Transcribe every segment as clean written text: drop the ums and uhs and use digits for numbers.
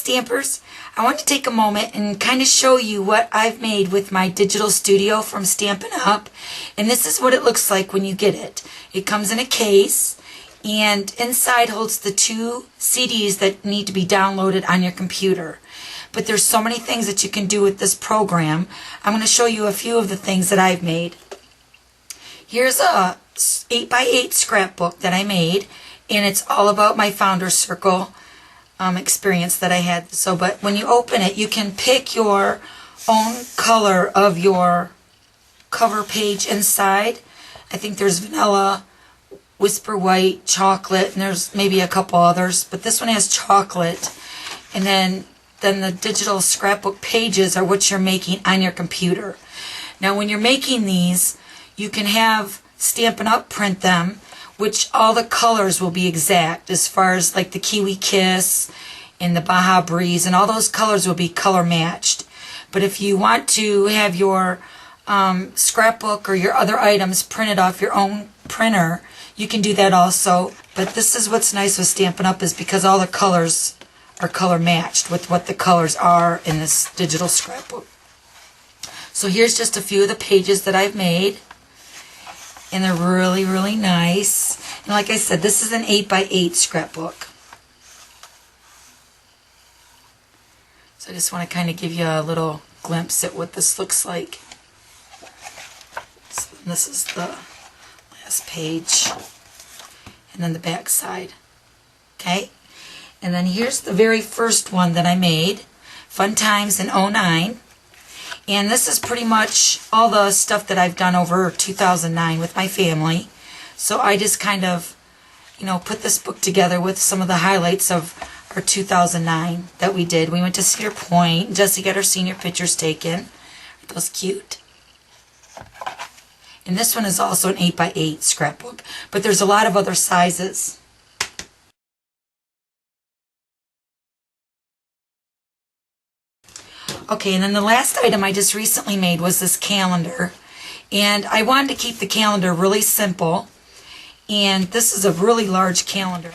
Stampers, I want to take a moment and kind of show you what I've made with my digital studio from Stampin'Up. And this is what it looks like when you get it. It comes in a case and inside holds the 2 CDs that need to be downloaded on your computer. But there's so many things that you can do with this program. I'm going to show you a few of the things that I've made. Here's a 8x8 scrapbook that I made, and it's all about my Founder's Circle experience that I had. But when you open it, you can pick your own color of your cover page inside. I think there's vanilla, whisper white, chocolate, and there's maybe a couple others, but this one has chocolate. And then the digital scrapbook pages are what you're making on your computer. Now when you're making these, you can have Stampin'Up print them, which all the colors will be exact as far as like the Kiwi Kiss and the Baja Breeze, and all those colors will be color matched. But if you want to have your scrapbook or your other items printed off your own printer, you can do that also. But this is what's nice with Stampin'Up, is because all the colors are color matched with what the colors are in this digital scrapbook. So here's just a few of the pages that I've made. And they're really, really nice. And like I said, this is an 8x8 scrapbook. So I just want to kind of give you a little glimpse at what this looks like. So this is the last page. And then the back side. Okay? And then here's the very first one that I made. Fun Times in '09. And this is pretty much all the stuff that I've done over 2009 with my family. So I just kind of, put this book together with some of the highlights of our 2009 that we did. We went to Cedar Point. Jessie got her senior pictures taken. Aren't those cute? And this one is also an 8x8 scrapbook. But there's a lot of other sizes. Okay, and then the last item I just recently made was this calendar. And I wanted to keep the calendar really simple. And this is a really large calendar.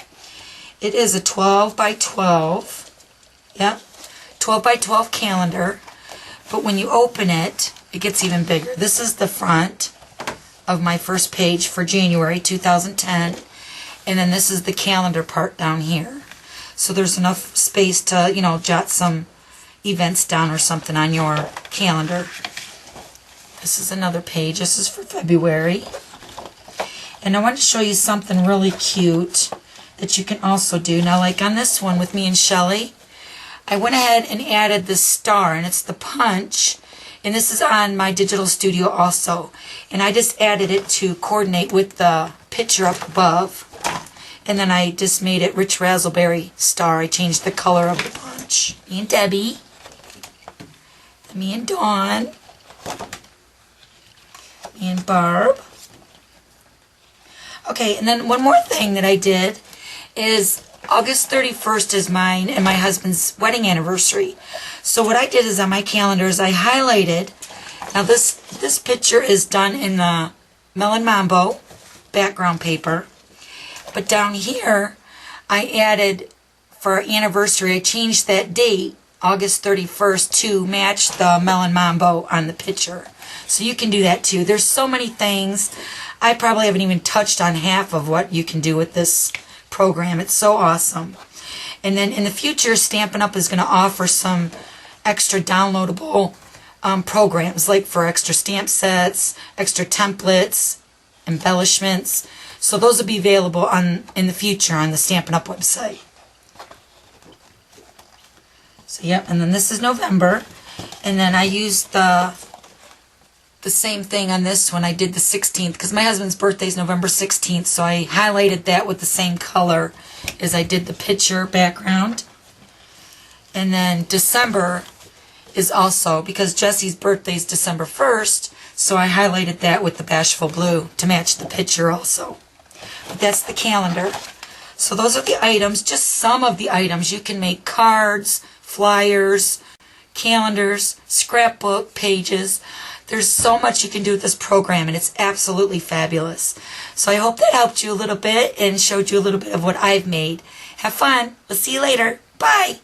It is a 12 by 12. Yep, 12 by 12 calendar. But when you open it, it gets even bigger. This is the front of my first page for January 2010. And then this is the calendar part down here. So there's enough space to, jot some events down or something on your calendar. This is another page. This is for February. And I want to show you something really cute that you can also do. Now, like on this one with me and Shelly, I went ahead and added this star, and it's the punch. And this is on my digital studio also. And I just added it to coordinate with the picture up above. And then I just made it Rich Razzleberry star. I changed the color of the punch. Me and Debbie. Me and Dawn. Me and Barb. Okay, and then one more thing that I did is August 31st is mine and my husband's wedding anniversary. So what I did is on my calendars, I highlighted. Now this picture is done in the Melon Mambo background paper. But down here, I added, for our anniversary, I changed that date, August 31st, to match the Melon Mambo on the picture. So you can do that too. There's so many things. I probably haven't even touched on half of what you can do with this program. It's so awesome. And then in the future, Stampin'Up is going to offer some extra downloadable programs, like for extra stamp sets, extra templates, embellishments. So those will be available in the future on the Stampin'Up website. So yep, and then this is November. And then I used the same thing on this one. I did the 16th because my husband's birthday is November 16th, so I highlighted that with the same color as I did the picture background. And then December is also, because Jessie's birthday is December 1st, so I highlighted that with the Bashful Blue to match the picture also. But that's the calendar. So those are the items, just some of the items. You can make cards, flyers, calendars, scrapbook pages. There's so much you can do with this program, and it's absolutely fabulous. So I hope that helped you a little bit and showed you a little bit of what I've made. Have fun. We'll see you later. Bye.